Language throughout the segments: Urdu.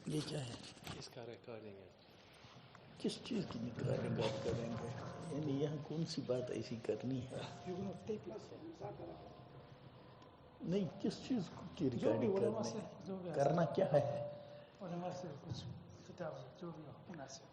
یہ کیا ہے؟ اس کا ریکارڈنگ ہے. کس چیز کی ریکارڈنگ آپ کریں گے؟ یعنی یہاں کون سی بات ایسی کرنی ہے؟ نہیں، کس چیز کی ریکارڈنگ کرنی ہے؟ کرنا کیا ہے؟ علماء سے کچھ خطاب جو بھی ہو مناسب.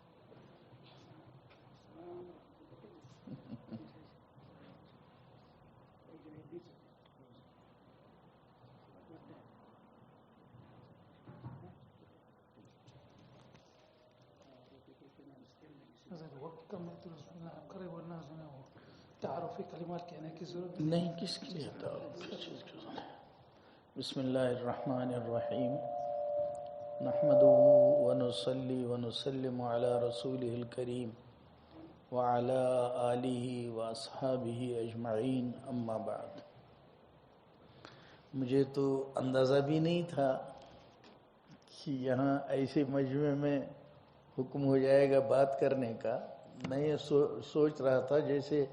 وقت کم ہے تو قریب ورنہ تعارفی کلمات کہنے کی ضرورت نہیں. کس کے لیے تعارف؟ بسم اللہ الرحمن الرحیم. نحمده ونصلي ونسلم على رسوله الكريم وعلى آله واصحابه اجمعین. اما بعد. مجھے تو اندازہ بھی نہیں تھا کہ یہاں ایسے مجمع میں حکم ہو جائے گا بات کرنے کا. میں یہ سوچ رہا تھا جیسے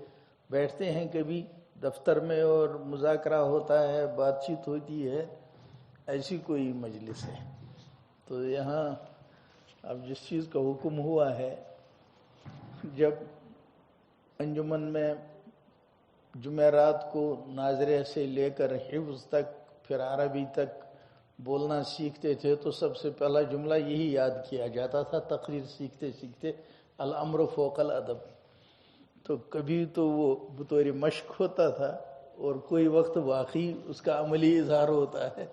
بیٹھتے ہیں کبھی دفتر میں اور مذاکرہ ہوتا ہے، بات چیت ہوتی ہے، ایسی کوئی مجلس ہے. تو یہاں اب جس چیز کا حکم ہوا ہے، جب انجمن میں جمعرات کو ناظرہ سے لے کر حفظ تک پھر عربی تک بولنا سیکھتے تھے تو سب سے پہلا جملہ یہی یاد کیا جاتا تھا تقریر سیکھتے سیکھتے، الامر فوق الادب. تو کبھی تو وہ بطور مشق ہوتا تھا اور کوئی وقت واقعی اس کا عملی اظہار ہوتا ہے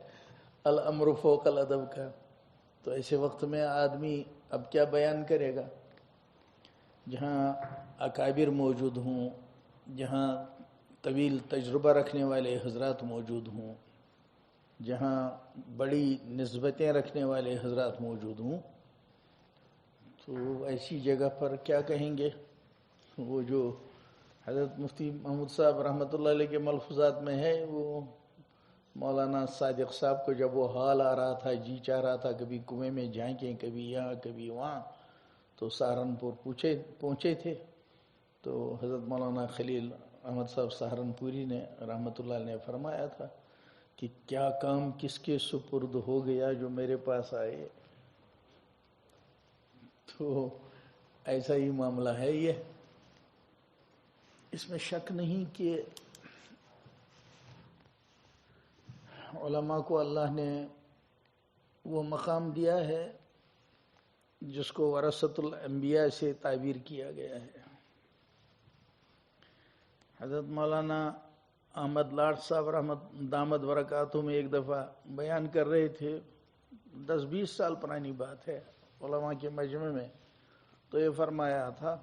الامر فوق الادب کا. تو ایسے وقت میں آدمی اب کیا بیان کرے گا؟ جہاں اکابر موجود ہوں، جہاں طویل تجربہ رکھنے والے حضرات موجود ہوں، جہاں بڑی نسبتیں رکھنے والے حضرات موجود ہوں، تو ایسی جگہ پر کیا کہیں گے؟ وہ جو حضرت مفتی محمود صاحب رحمۃ اللہ علیہ کے ملفوظات میں ہے، وہ مولانا صادق صاحب کو جب وہ حال آ رہا تھا، جی چاہ رہا تھا کبھی کنویں میں جھانکیں، کبھی یہاں کبھی وہاں، تو سہارنپور پہنچے تھے. تو حضرت مولانا خلیل احمد صاحب سہارنپوری نے رحمۃ اللہ علیہ نے فرمایا تھا کہ کیا کام کس کے سپرد ہو گیا جو میرے پاس آئے. تو ایسا ہی معاملہ ہے یہ. اس میں شک نہیں کہ علماء کو اللہ نے وہ مقام دیا ہے جس کو ورثۃ الانبیاء سے تعبیر کیا گیا ہے. حضرت مولانا احمد لاٹ صاحب رحمت دامت برکاتہ میں ایک دفعہ بیان کر رہے تھے، 10-20 سال پرانی بات ہے، علماء کے مجمع میں. تو یہ فرمایا تھا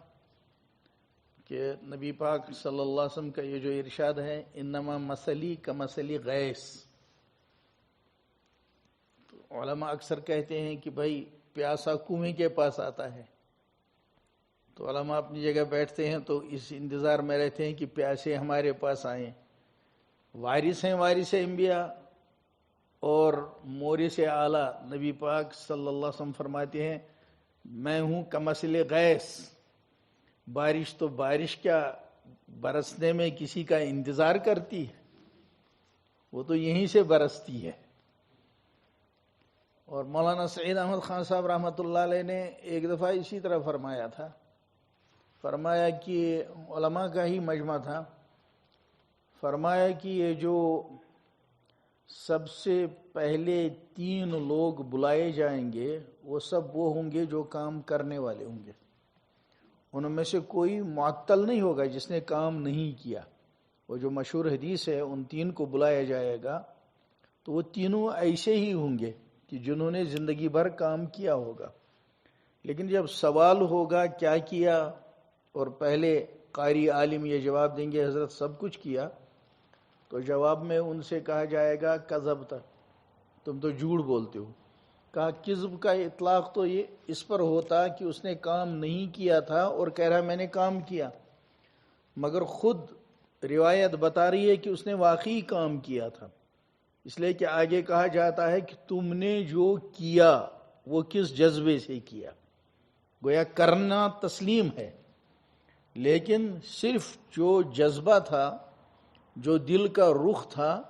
کہ نبی پاک صلی اللہ علیہ وسلم کا یہ جو ارشاد ہے، انما مثلی کمثلی غیث. تو علماء اکثر کہتے ہیں کہ بھائی پیاسا کنویں کے پاس آتا ہے. تو علماء اپنی جگہ بیٹھتے ہیں تو اس انتظار میں رہتے ہیں کہ پیاسے ہمارے پاس آئیں. وارث ہیں وارث انبیاء اور مورث اعلیٰ نبی پاک صلی اللہ علیہ وسلم فرماتے ہیں میں ہوں کمثل غیث. بارش تو بارش کیا برسنے میں کسی کا انتظار کرتی ہے؟ وہ تو یہیں سے برستی ہے. اور مولانا سعید احمد خان صاحب رحمۃ اللہ علیہ نے ایک دفعہ اسی طرح فرمایا تھا. فرمایا کہ علماء کا ہی مجمع تھا. فرمایا کہ یہ جو سب سے پہلے 3 لوگ بلائے جائیں گے وہ سب وہ ہوں گے جو کام کرنے والے ہوں گے. ان میں سے کوئی معطل نہیں ہوگا جس نے کام نہیں کیا. وہ جو مشہور حدیث ہے ان 3 کو بلایا جائے گا تو وہ تینوں ایسے ہی ہوں گے کہ جنہوں نے زندگی بھر کام کیا ہوگا. لیکن جب سوال ہوگا کیا کیا، اور پہلے قاری عالم یہ جواب دیں گے حضرت سب کچھ کیا، تو جواب میں ان سے کہا جائے گا کذبت، تم تو جھوٹ بولتے ہو. کہا کذب کا اطلاق تو یہ اس پر ہوتا کہ اس نے کام نہیں کیا تھا اور کہہ رہا میں نے کام کیا، مگر خود روایت بتا رہی ہے کہ اس نے واقعی کام کیا تھا. اس لیے کہ آگے کہا جاتا ہے کہ تم نے جو کیا وہ کس جذبے سے کیا. گویا کرنا تسلیم ہے، لیکن صرف جو جذبہ تھا، جو دل کا رخ تھا،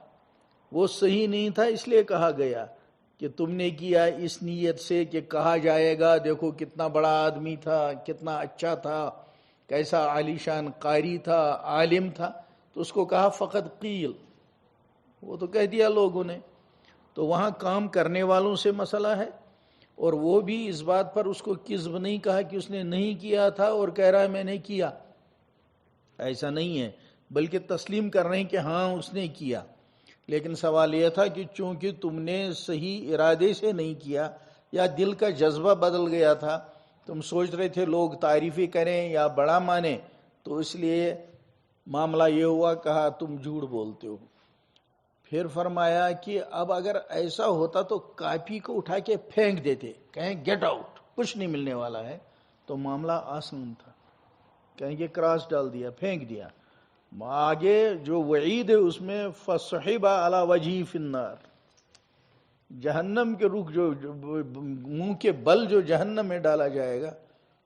وہ صحیح نہیں تھا. اس لیے کہا گیا کہ تم نے کیا اس نیت سے کہ کہا جائے گا دیکھو کتنا بڑا آدمی تھا، کتنا اچھا تھا، کیسا عالیشان قاری تھا، عالم تھا، تو اس کو کہا فقط قیل، وہ تو کہہ دیا لوگوں نے. تو وہاں کام کرنے والوں سے مسئلہ ہے، اور وہ بھی اس بات پر اس کو کذب نہیں کہا کہ اس نے نہیں کیا تھا اور کہہ رہا ہے میں نے کیا، ایسا نہیں ہے، بلکہ تسلیم کر رہے ہیں کہ ہاں اس نے کیا. لیکن سوال یہ تھا کہ چونکہ تم نے صحیح ارادے سے نہیں کیا یا دل کا جذبہ بدل گیا تھا، تم سوچ رہے تھے لوگ تعریفیں کریں یا بڑا مانیں، تو اس لیے معاملہ یہ ہوا، کہا تم جھوٹ بولتے ہو. پھر فرمایا کہ اب اگر ایسا ہوتا تو کاپی کو اٹھا کے پھینک دیتے، کہیں گیٹ آؤٹ، کچھ نہیں ملنے والا ہے، تو معاملہ آسان تھا. کہیں کہ کراس ڈال دیا، پھینک دیا. آگے جو وعید ہے اس میں فَصُحِبَ عَلَى وَجْهِهِ فِي النَّارِ، جہنم کے رخ جو منہ کے بل جو جہنم میں ڈالا جائے گا.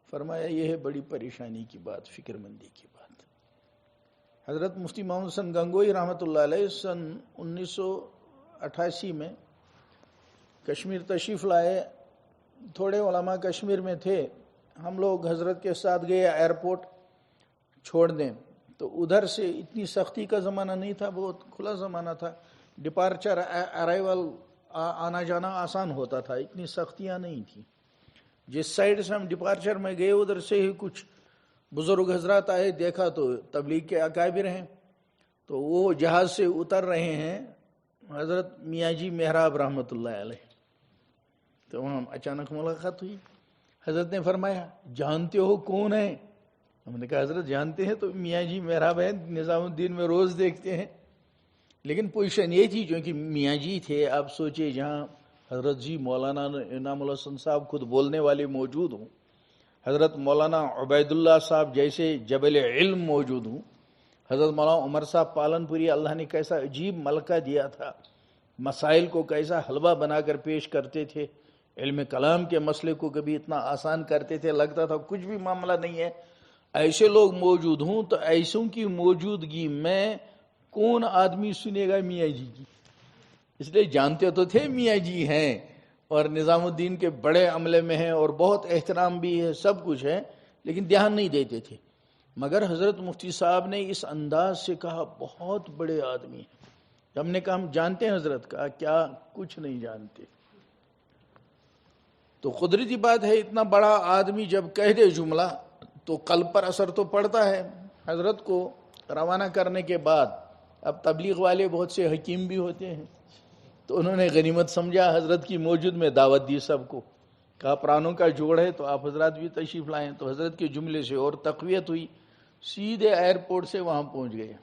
فرمایا یہ ہے بڑی پریشانی کی بات، فکر مندی کی بات. حضرت مفتی محمد حسن گنگوئی رحمۃ اللہ علیہ سن 1988 میں کشمیر تشریف لائے. تھوڑے علماء کشمیر میں تھے، ہم لوگ حضرت کے ساتھ گئے ایئرپورٹ چھوڑنے. تو ادھر سے اتنی سختی کا زمانہ نہیں تھا، بہت کھلا زمانہ تھا، ڈپارچر ارائیول آنا جانا آسان ہوتا تھا، اتنی سختیاں نہیں تھیں. جس سائڈ سے ہم ڈپارچر میں گئے ادھر سے ہی کچھ بزرگ حضرات آئے، دیکھا تو تبلیغ کے اکابر ہیں، تو وہ جہاز سے اتر رہے ہیں، حضرت میاں جی محراب رحمۃ اللہ علیہ. تو وہاں اچانک ملاقات ہوئی. حضرت نے فرمایا جانتے ہو کون ہے؟ ہم نے کہا حضرت جانتے ہیں، تو میاں جی محراب ہیں، نظام الدین میں روز دیکھتے ہیں. لیکن پوزیشن یہ تھی چونکہ میاں جی تھے. آپ سوچئے جہاں حضرت جی مولانا انعام الحسن صاحب خود بولنے والے موجود ہوں، حضرت مولانا عبید اللہ صاحب جیسے جبل علم موجود ہوں، حضرت مولانا عمر صاحب پالن پوری، اللہ نے کیسا عجیب ملکہ دیا تھا، مسائل کو کیسا حلوہ بنا کر پیش کرتے تھے، علم کلام کے مسئلے کو کبھی اتنا آسان کرتے تھے، لگتا تھا کچھ بھی معاملہ نہیں ہے. ایسے لوگ موجود ہوں تو ایسوں کی موجودگی میں کون آدمی سنے گا میاں جی کی؟ اس لیے جانتے تو تھے میاں جی ہیں اور نظام الدین کے بڑے عملے میں ہیں اور بہت احترام بھی ہے، سب کچھ ہے، لیکن دھیان نہیں دیتے تھے. مگر حضرت مفتی صاحب نے اس انداز سے کہا بہت بڑے آدمی ہیں. ہم نے کہا ہم جانتے ہیں حضرت، کا کیا کچھ نہیں جانتے. تو قدرتی بات ہے اتنا بڑا آدمی جب کہہ دے جملہ تو قلب پر اثر تو پڑتا ہے. حضرت کو روانہ کرنے کے بعد اب تبلیغ والے بہت سے حکیم بھی ہوتے ہیں، تو انہوں نے غنیمت سمجھا حضرت کی موجود میں دعوت دی سب کو، کہا پرانوں کا جوڑ ہے تو آپ حضرات بھی تشریف لائیں. تو حضرت کے جملے سے اور تقویت ہوئی، سیدھے ایئرپورٹ سے وہاں پہنچ گئے.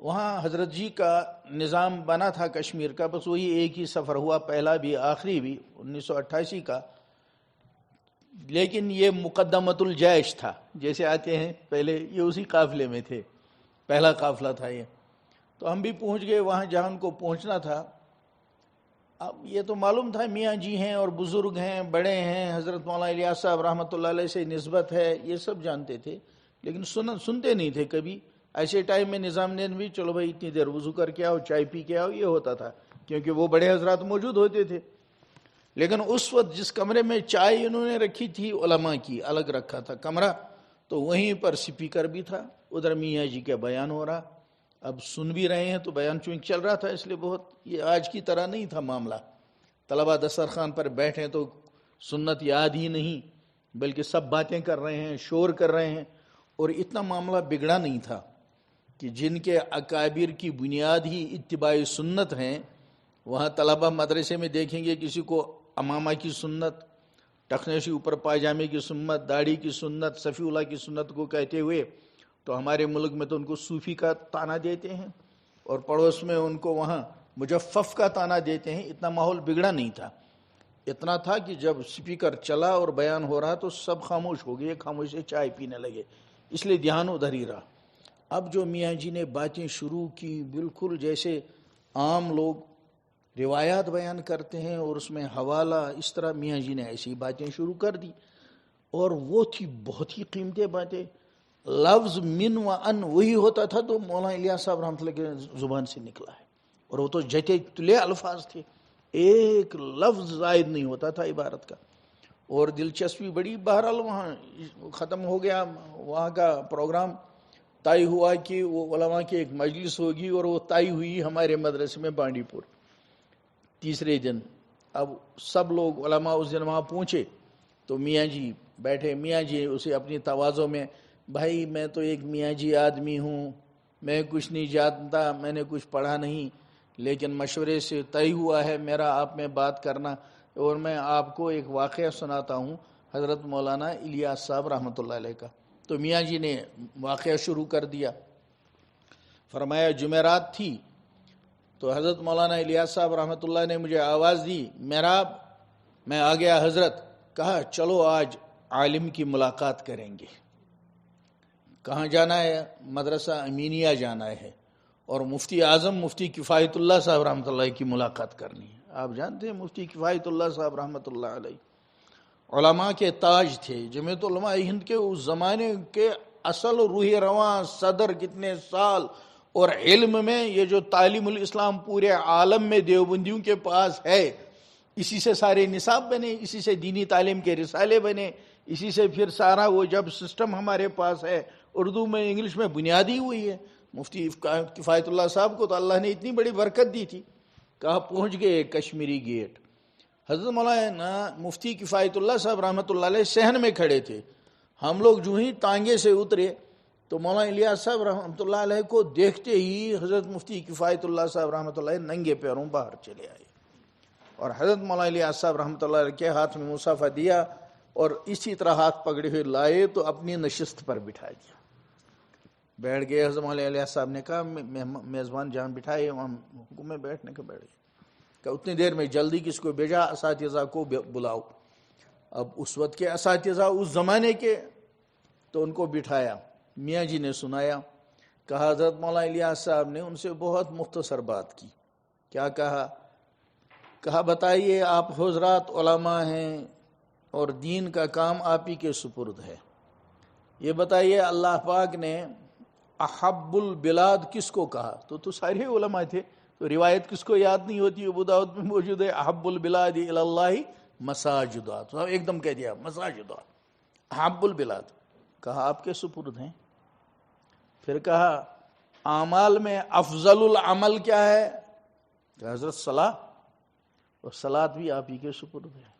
وہاں حضرت جی کا نظام بنا تھا کشمیر کا، بس وہی ایک ہی سفر ہوا، پہلا بھی آخری بھی 1988 کا. لیکن یہ مقدمۃ الجیش تھا، جیسے آتے ہیں پہلے یہ اسی قافلے میں تھے، پہلا قافلہ تھا یہ. تو ہم بھی پہنچ گئے وہاں جہاں ان کو پہنچنا تھا. اب یہ تو معلوم تھا میاں جی ہیں اور بزرگ ہیں، بڑے ہیں، حضرت مولانا الیاس صاحب رحمۃ اللہ علیہ سے نسبت ہے، یہ سب جانتے تھے، لیکن سنتے نہیں تھے کبھی. ایسے ٹائم میں نظام نے بھی چلو بھائی اتنی دیر وضو کر کے آؤ، چائے پی کے آؤ، یہ ہوتا تھا کیونکہ وہ بڑے حضرات موجود ہوتے تھے. لیکن اس وقت جس کمرے میں چائے انہوں نے رکھی تھی علماء کی، الگ رکھا تھا کمرہ، تو وہیں پر سپیکر بھی تھا، ادھر میاں جی کا بیان ہو رہا. اب سن بھی رہے ہیں تو بیان چونکہ چل رہا تھا، اس لیے بہت یہ آج کی طرح نہیں تھا معاملہ، طلبہ دسترخوان پر بیٹھے تو سنت یاد ہی نہیں، بلکہ سب باتیں کر رہے ہیں، شور کر رہے ہیں. اور اتنا معاملہ بگڑا نہیں تھا کہ جن کے اکابر کی بنیاد ہی اتباع سنت ہیں، وہاں طلبہ مدرسے میں دیکھیں گے کسی کو امامہ کی سنت، ٹخنے سے اوپر پاجامے کی سنت، داڑھی کی سنت، صفی اللہ کی سنت کو کہتے ہوئے، تو ہمارے ملک میں تو ان کو صوفی کا تانا دیتے ہیں، اور پڑوس میں ان کو وہاں مجفف کا تانا دیتے ہیں. اتنا ماحول بگڑا نہیں تھا. اتنا تھا کہ جب سپیکر چلا اور بیان ہو رہا تو سب خاموش ہو گئے، خاموش سے چائے پینے لگے، اس لیے دھیان ادھر ہی رہا. اب جو میاں جی نے باتیں شروع کی، بالکل جیسے عام لوگ روایات بیان کرتے ہیں اور اس میں حوالہ، اس طرح میاں جی نے ایسی باتیں شروع کر دی. اور وہ تھی بہت ہی قیمتی باتیں. لفظ من و ان وہی ہوتا تھا تو مولانا الیاس صاحب رحمۃ اللہ کی زبان سے نکلا ہے، اور وہ تو جتے تلے الفاظ تھے، ایک لفظ زائد نہیں ہوتا تھا عبارت کا. اور دلچسپی بڑی، بہرحال وہاں ختم ہو گیا وہاں کا پروگرام. طے ہوا کہ وہ علماء کی ایک مجلس ہوگی، اور وہ طے ہوئی ہمارے مدرسے میں بانڈی پور تیسرے دن. اب سب لوگ علماء اس دن وہاں پہنچے تو میاں جی بیٹھے. میاں جی اسے اپنی تواضع میں، بھائی میں تو ایک میاں جی آدمی ہوں، میں کچھ نہیں جانتا، میں نے کچھ پڑھا نہیں، لیکن مشورے سے طے ہوا ہے میرا آپ میں بات کرنا، اور میں آپ کو ایک واقعہ سناتا ہوں حضرت مولانا الیاس صاحب رحمۃ اللہ علیہ کا. تو میاں جی نے واقعہ شروع کر دیا. فرمایا جمعرات تھی تو حضرت مولانا الیاس صاحب رحمۃ اللہ نے مجھے آواز دی، محراب. میں آ گیا حضرت. کہا چلو آج عالم کی ملاقات کریں گے. کہاں جانا ہے؟ مدرسہ امینیہ جانا ہے، اور مفتی اعظم مفتی کفایت اللہ صاحب رحمۃ اللہ کی ملاقات کرنی ہے. آپ جانتے ہیں مفتی کفایت اللہ صاحب رحمۃ اللہ علیہ علماء کے تاج تھے. جمعیت علماء ہند کے اس زمانے کے اصل روح رواں صدر کتنے سال، اور علم میں یہ جو تعلیم الاسلام پورے عالم میں دیوبندیوں کے پاس ہے، اسی سے سارے نصاب بنے، اسی سے دینی تعلیم کے رسالے بنے، اسی سے پھر سارا وہ جب سسٹم ہمارے پاس ہے اردو میں انگلش میں بنیادی ہوئی ہے. مفتی کفایت اللہ صاحب کو تو اللہ نے اتنی بڑی برکت دی تھی. کہا پہنچ گئے کشمیری گیٹ. حضرت مولانا مفتی کفایت اللہ صاحب رحمۃ اللہ علیہ صحن میں کھڑے تھے. ہم لوگ جو ہی ٹانگے سے اترے تو مولانا الیاس صاحب رحمۃ اللہ علیہ کو دیکھتے ہی حضرت مفتی کفایت اللہ صاحب رحمۃ اللہ علیہ ننگے پیروں باہر چلے آئے، اور حضرت مولانا الیاس صاحب رحمۃ اللہ علیہ کے ہاتھ میں مصافحہ دیا، اور اسی طرح ہاتھ پکڑے ہوئے لائے تو اپنی نشست پر بٹھا دیا. بیٹھ گئے. حضرت مولانا الیاس صاحب نے کہا میزبان جان بٹھائے، ہم حکم میں بیٹھنے کے بیٹھ گئے. کہ اتنی دیر میں جلدی کس کو بھیجا؟ اساتذہ کو بلاؤ. اب اس وقت کے اساتذہ اس زمانے کے، تو ان کو بٹھایا. میاں جی نے سنایا. کہا حضرت مولانا الیاس صاحب نے ان سے بہت مختصر بات کی. کیا کہا؟ کہا بتائیے آپ حضرات علماء ہیں اور دین کا کام آپ ہی کے سپرد ہے، یہ بتائیے اللہ پاک نے احب البلاد کس کو کہا؟ تو سارے علماء تھے، تو روایت کس کو یاد نہیں ہوتی؟ ابو داؤد میں موجود ہے احب البلاد الی اللہ مساجدہ. تو ایک دم کہہ دیا مساجدہ احب البلاد. کہا آپ کے سپرد ہیں. پھر کہا اعمال میں افضل العمل کیا ہے؟ کہ حضرت صلاۃ، اور صلاۃ بھی آپ ہی کے سپرد ہے.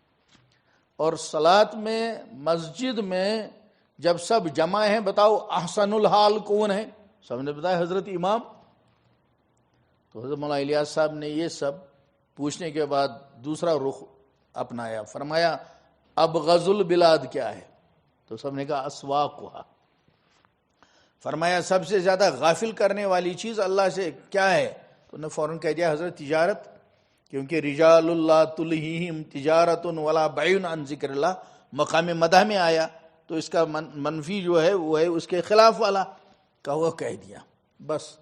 اور صلاۃ میں مسجد میں جب سب جمع ہیں بتاؤ احسن الحال کون ہے؟ سب نے بتایا حضرت امام. تو حضرت مولانا الیاس صاحب نے یہ سب پوچھنے کے بعد دوسرا رخ اپنایا. فرمایا ابغض البلاد کیا ہے؟ تو سب نے کہا اسواقها. فرمایا سب سے زیادہ غافل کرنے والی چیز اللہ سے کیا ہے؟ تو نے فوراً کہہ دیا حضرت تجارت، کیونکہ رجال اللہ تلہیہم تجارت ولا بیع عن ذکر اللہ مقام مدح میں آیا، تو اس کا منفی جو ہے وہ ہے اس کے خلاف والا. وہ کہہ دیا. بس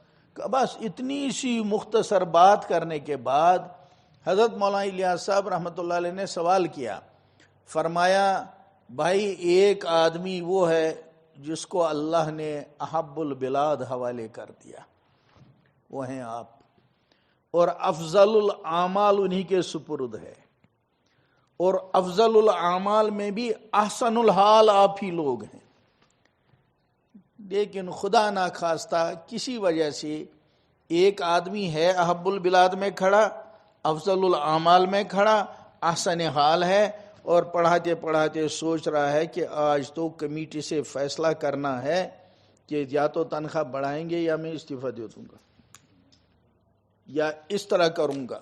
اتنی سی مختصر بات کرنے کے بعد حضرت مولانا الیاس صاحب رحمۃ اللہ علیہ نے سوال کیا. فرمایا بھائی ایک آدمی وہ ہے جس کو اللہ نے احب البلاد حوالے کر دیا، وہ ہیں آپ، اور افضل الاعمال انہی کے سپرد ہے، اور افضل الاعمال میں بھی احسن الحال آپ ہی لوگ ہیں. لیکن خدا ناخواستہ کسی وجہ سے ایک آدمی ہے احب البلاد میں کھڑا، افضل الاعمال میں کھڑا، احسن حال ہے، اور پڑھاتے پڑھاتے سوچ رہا ہے کہ آج تو کمیٹی سے فیصلہ کرنا ہے کہ یا تو تنخواہ بڑھائیں گے یا میں استعفیٰ دے دوں گا، یا اس طرح کروں گا،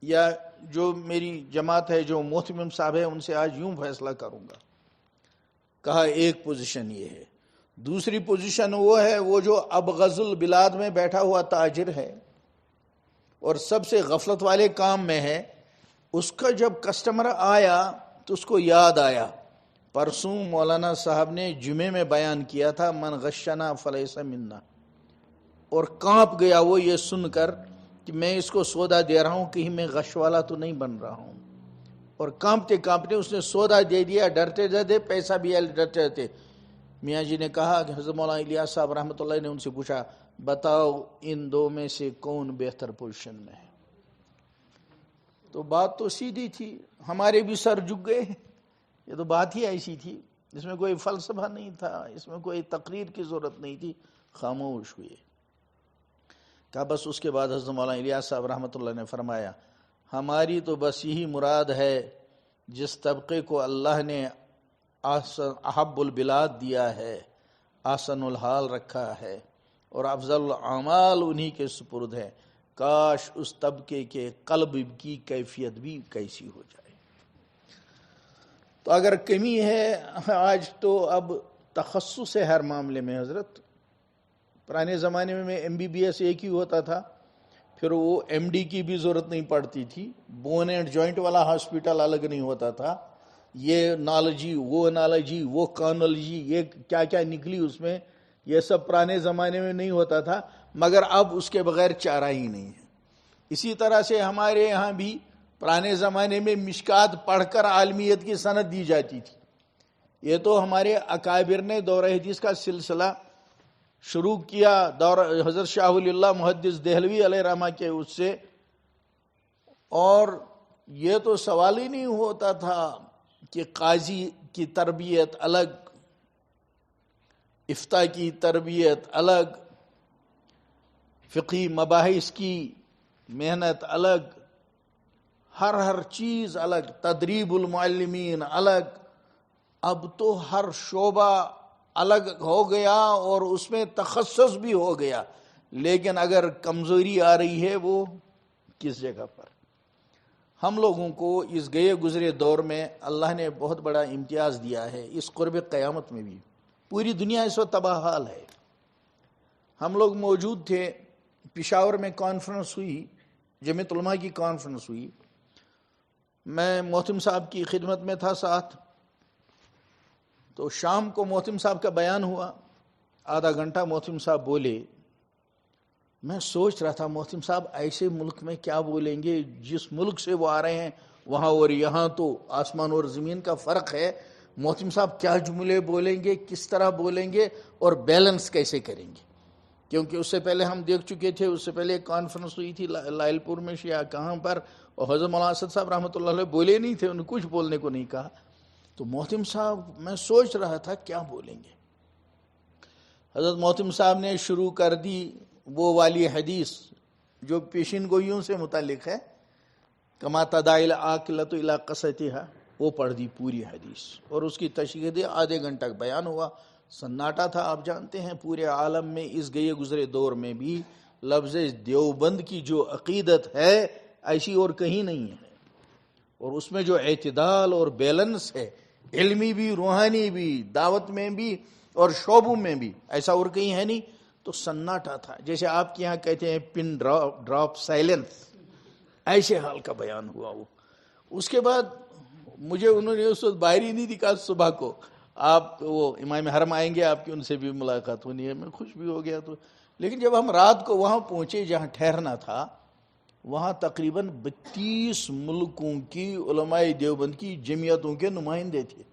یا جو میری جماعت ہے جو محتمم صاحب ہے ان سے آج یوں فیصلہ کروں گا. کہا ایک پوزیشن یہ ہے. دوسری پوزیشن وہ ہے وہ جو ابغض البلاد میں بیٹھا ہوا تاجر ہے اور سب سے غفلت والے کام میں ہے. اس کا جب کسٹمر آیا تو اس کو یاد آیا پرسوں مولانا صاحب نے جمعے میں بیان کیا تھا من غشنا فلیس منا، اور کانپ گیا وہ یہ سن کر کہ میں اس کو سودا دے رہا ہوں کہیں میں غش والا تو نہیں بن رہا ہوں. اور کانپتے کانپتے اس نے سودا دے دیا، ڈرتے ڈرتے پیسہ بھی ڈرتے ڈرتے. میاں جی نے کہا کہ حضرت مولانا الیاس صاحب رحمۃ اللہ نے ان سے پوچھا بتاؤ ان دو میں سے کون بہتر پوزیشن میں ہے؟ تو بات تو سیدھی تھی، ہمارے بھی سر جھک گئے، یہ تو بات ہی ایسی تھی، اس میں کوئی فلسفہ نہیں تھا، اس میں کوئی تقریر کی ضرورت نہیں تھی، خاموش ہوئے۔ کہا بس اس کے بعد حضرت مولانا الیاس صاحب رحمۃ اللہ نے فرمایا ہماری تو بس یہی مراد ہے جس طبقے کو اللہ نے احب البلاد دیا ہے، احسن الحال رکھا ہے اور افضل الاعمال انہی کے سپرد ہے، کاش اس طبقے کے قلب کی کیفیت بھی کیسی ہو جائے۔ تو اگر کمی ہے آج تو اب تخصص ہے ہر معاملے میں حضرت۔ پرانے زمانے میں ایم بی بی ایس ایک ہی ہوتا تھا، پھر وہ ایم ڈی کی بھی ضرورت نہیں پڑتی تھی، بون اینڈ جوائنٹ والا ہاسپٹل الگ نہیں ہوتا تھا، یہ نالوجی وہ نالوجی وہ کانولوجی یہ کیا کیا نکلی اس میں، یہ سب پرانے زمانے میں نہیں ہوتا تھا، مگر اب اس کے بغیر چارہ ہی نہیں ہے۔ اسی طرح سے ہمارے یہاں بھی پرانے زمانے میں مشکات پڑھ کر عالمیت کی سند دی جاتی تھی، یہ تو ہمارے اکابر نے دور حدیث کا سلسلہ شروع کیا، دور حضرت شاہ ولی اللہ محدث دہلوی علیہ رحمہ کے اس سے، اور یہ تو سوال ہی نہیں ہوتا تھا کہ قاضی کی تربیت الگ، افتاء کی تربیت الگ، فقہی مباحث کی محنت الگ، ہر چیز الگ، تدریب المعلمین الگ۔ اب تو ہر شعبہ الگ ہو گیا اور اس میں تخصص بھی ہو گیا، لیکن اگر کمزوری آ رہی ہے وہ کس جگہ پر؟ ہم لوگوں کو اس گئے گزرے دور میں اللہ نے بہت بڑا امتیاز دیا ہے، اس قرب قیامت میں بھی پوری دنیا اس وقت تباہ حال ہے۔ ہم لوگ موجود تھے، پشاور میں کانفرنس ہوئی، جمعیت علماء کی کانفرنس ہوئی، میں محتم صاحب کی خدمت میں تھا ساتھ، تو شام کو محتم صاحب کا بیان ہوا، آدھا گھنٹہ محتم صاحب بولے۔ میں سوچ رہا تھا محتم صاحب ایسے ملک میں کیا بولیں گے، جس ملک سے وہ آ رہے ہیں وہاں اور یہاں تو آسمان اور زمین کا فرق ہے، محتم صاحب کیا جملے بولیں گے، کس طرح بولیں گے اور بیلنس کیسے کریں گے؟ کیونکہ اس سے پہلے ہم دیکھ چکے تھے، اس سے پہلے ایک کانفرنس ہوئی تھی لائل پور میں یا کہاں پر، اور حضرت مولانا اسد صاحب رحمۃ اللہ علیہ بولے نہیں تھے، انہیں کچھ بولنے کو نہیں کہا۔ تو محتم صاحب میں سوچ رہا تھا کیا بولیں گے۔ حضرت محتم صاحب نے شروع کر دی وہ والی حدیث جو پیشین گوئیوں سے متعلق ہے، کما تداعی العاقلۃ الی قصتھا، وہ پڑھ دی پوری حدیث اور اس کی تشریح دی، آدھے گھنٹہ بیان ہوا، سناٹا تھا۔ آپ جانتے ہیں پورے عالم میں اس گئے گزرے دور میں بھی لفظ دیوبند کی جو عقیدت ہے ایسی اور کہیں نہیں ہے، اور اس میں جو اعتدال اور بیلنس ہے، علمی بھی روحانی بھی دعوت میں بھی اور شعبوں میں بھی، ایسا اور کہیں ہے نہیں۔ تو سناٹا تھا، جیسے آپ کے یہاں کہتے ہیں پن ڈراپ سائلنس، ایسے حال کا بیان ہوا وہ۔ اس کے بعد مجھے انہوں نے اس وقت باہر ہی نہیں دکھا، صبح کو آپ وہ امام حرم آئیں گے، آپ کی ان سے بھی ملاقات ہونی ہے، میں خوش بھی ہو گیا۔ تو لیکن جب ہم رات کو وہاں پہنچے جہاں ٹھہرنا تھا، وہاں تقریباً 32 ملکوں کی علماء دیوبند کی جمعیتوں کے نمائندے تھے۔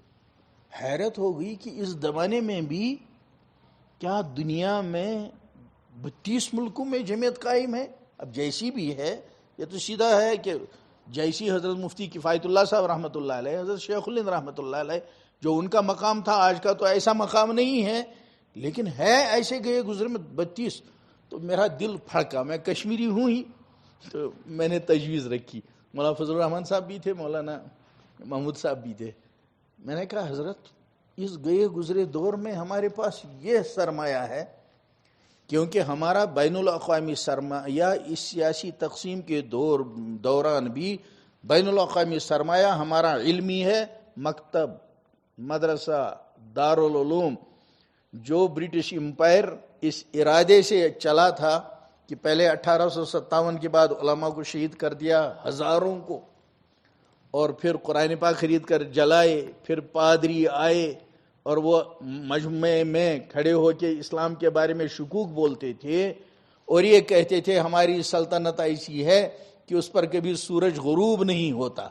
حیرت ہو گئی کہ اس زمانے میں بھی کیا دنیا میں 32 ملکوں میں جمعیت قائم ہے؟ اب جیسی بھی ہے، یہ تو سیدھا ہے کہ جیسی حضرت مفتی کفایت اللہ صاحب رحمۃ اللہ علیہ، حضرت شیخ الہند رحمۃ اللہ علیہ، جو ان کا مقام تھا، آج کا تو ایسا مقام نہیں ہے، لیکن ہے ایسے گئے گزرے میں 32۔ تو میرا دل پھڑکا، میں کشمیری ہوں ہی، تو میں نے تجویز رکھی، مولانا فضل الرحمان صاحب بھی تھے، مولانا محمود صاحب بھی تھے، میں نے کہا حضرت اس گئے گزرے دور میں ہمارے پاس یہ سرمایہ ہے، کیونکہ ہمارا بین الاقوامی سرمایہ اس سیاسی تقسیم کے دوران بھی بین الاقوامی سرمایہ ہمارا علمی ہے، مکتب، مدرسہ، دارالعلوم، جو برٹش امپائر اس ارادے سے چلا تھا کہ پہلے 1857 کے بعد علماء کو شہید کر دیا، ہزاروں کو، اور پھر قرآن پاک خرید کر جلائے، پھر پادری آئے اور وہ مجمع میں کھڑے ہو کے اسلام کے بارے میں شکوک بولتے تھے، اور یہ کہتے تھے ہماری سلطنت ایسی ہے کہ اس پر کبھی سورج غروب نہیں ہوتا۔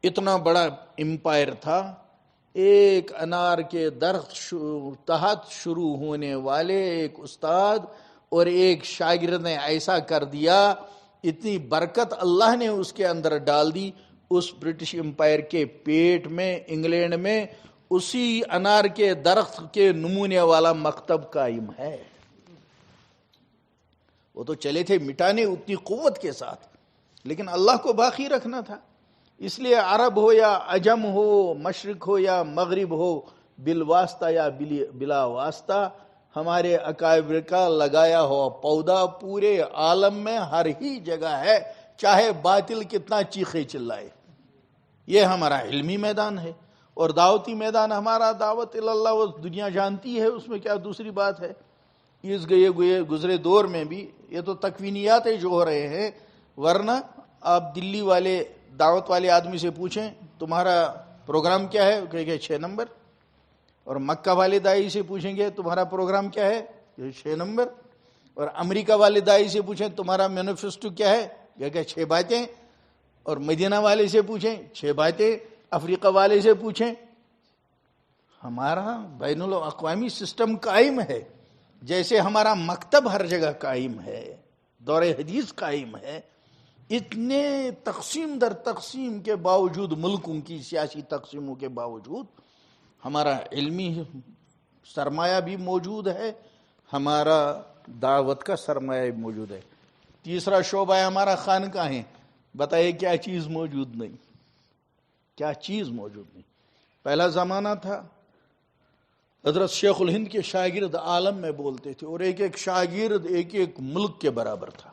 اتنا بڑا امپائر تھا۔ ایک انار کے درخت تحت شروع ہونے والے ایک استاد اور ایک شاگرد نے ایسا کر دیا اتنی برکت اللہ نے اس کے اندر ڈال دی، اس برٹش امپائر کے پیٹ میں انگلینڈ میں اسی انار کے درخت کے نمونے والا مکتب قائم ہے۔ وہ تو چلے تھے مٹانے اتنی قوت کے ساتھ، لیکن اللہ کو باقی رکھنا تھا۔ اس لیے عرب ہو یا عجم ہو، مشرق ہو یا مغرب ہو، بالواسطہ یا بلا واسطہ، ہمارے اکابر کا لگایا ہوا پودا پورے عالم میں ہر ہی جگہ ہے، چاہے باطل کتنا چیخے چلائے۔ یہ ہمارا علمی میدان ہے، اور دعوتی میدان ہمارا دعوت اللہ، وہ دنیا جانتی ہے، اس میں کیا دوسری بات ہے۔ اس گزرے دور میں بھی یہ تو تکوینیات جو ہو رہے ہیں، ورنہ آپ دلی والے دعوت والے آدمی سے پوچھیں تمہارا پروگرام کیا ہے، کہے گا 6 نمبر، اور مکہ والے دائی سے پوچھیں گے تمہارا پروگرام کیا ہے، 6 نمبر، اور امریکہ والے دائی سے پوچھیں تمہارا مینیفیسٹو کیا ہے، کہے گا 6 باتیں، اور مدینہ والے سے پوچھیں 6 باتیں، افریقہ والے سے پوچھیں۔ ہمارا بین الاقوامی سسٹم قائم ہے، جیسے ہمارا مکتب ہر جگہ قائم ہے، دور حدیث قائم ہے۔ اتنے تقسیم در تقسیم کے باوجود، ملکوں کی سیاسی تقسیموں کے باوجود، ہمارا علمی سرمایہ بھی موجود ہے، ہمارا دعوت کا سرمایہ بھی موجود ہے۔ تیسرا شعبہ ہے ہمارا خانقاہیں۔ بتائیے کیا چیز موجود نہیں، کیا چیز موجود نہیں۔ پہلا زمانہ تھا حضرت شیخ الہند کے شاگرد عالم میں بولتے تھے، اور ایک ایک شاگرد ایک ایک ملک کے برابر تھا۔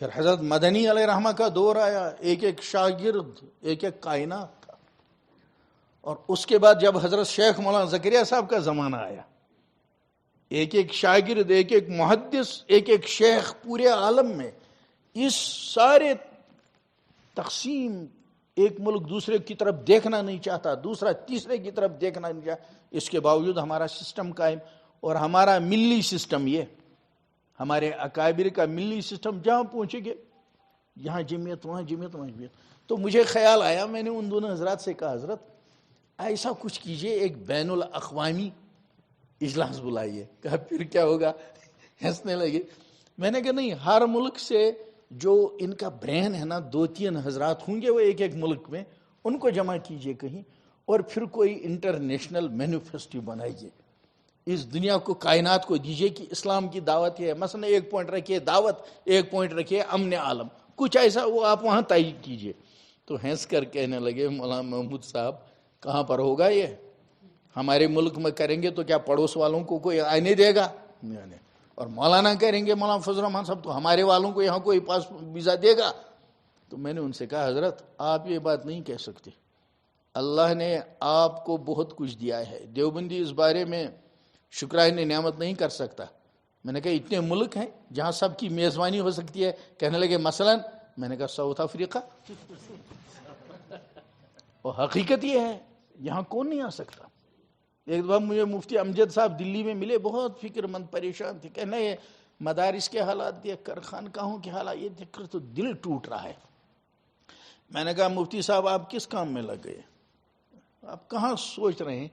پھر حضرت مدنی علیہ رحمہ کا دور آیا، ایک ایک شاگرد ایک ایک کائنات تھا۔ اور اس کے بعد جب حضرت شیخ مولانا زکریا صاحب کا زمانہ آیا، ایک ایک شاگرد ایک ایک محدث ایک ایک شیخ پورے عالم میں۔ اس سارے تقسیم، ایک ملک دوسرے کی طرف دیکھنا نہیں چاہتا، دوسرا تیسرے کی طرف دیکھنا نہیں چاہتا، اس کے باوجود ہمارا سسٹم قائم، اور ہمارا ملی سسٹم، یہ ہمارے اکابر کا ملی سسٹم، جہاں پہنچے گے یہاں جمعیت، وہاں جمعیت، وہاں جمعیت۔ تو مجھے خیال آیا، میں نے ان دونوں حضرات سے کہا حضرت ایسا کچھ کیجئے، ایک بین الاقوامی اجلاس بلائیے۔ کہا پھر کیا ہوگا؟ ہنسنے لگے۔ میں نے کہا نہیں، ہر ملک سے جو ان کا برین ہے نا، 2-3 حضرات ہوں گے وہ ایک ایک ملک میں، ان کو جمع کیجئے کہیں، اور پھر کوئی انٹرنیشنل مینیفیسٹو بنائیے، اس دنیا کو، کائنات کو دیجئے کہ اسلام کی دعوت ہے۔ مثلا 1 پوائنٹ رکھیے دعوت، 1 پوائنٹ رکھیے امن عالم، کچھ ایسا وہ آپ وہاں تعین کیجئے۔ تو ہنس کر کہنے لگے مولانا محمود صاحب کہاں پر ہوگا یہ؟ ہمارے ملک میں کریں گے تو کیا پڑوس والوں کو کوئی آنے دے گا؟ نہیں۔ اور مولانا کریں گے، مولانا فضل الرحمان صاحب، تو ہمارے والوں کو یہاں کوئی پاس ویزا دے گا؟ تو میں نے ان سے کہا حضرت آپ یہ بات نہیں کہہ سکتے، اللہ نے آپ کو بہت کچھ دیا ہے، دیوبندی اس بارے میں شکرانہ نعمت نہیں کر سکتا۔ میں نے کہا اتنے ملک ہیں جہاں سب کی میزبانی ہو سکتی ہے؟ کہنے لگے مثلا، میں نے کہا ساؤتھ افریقہ۔ اور حقیقت یہ ہے یہاں کون نہیں آ سکتا۔ ایک بار مجھے مفتی امجد صاحب دلی میں ملے، بہت فکر مند، پریشان تھے، کہنا یہ مدارس کے حالات دیکھ کر، خانقاہوں کے حالات یہ دیکھ کر تو دل ٹوٹ رہا ہے۔ میں نے کہا مفتی صاحب آپ کس کام میں لگ گئے؟ آپ کہاں سوچ رہے ہیں؟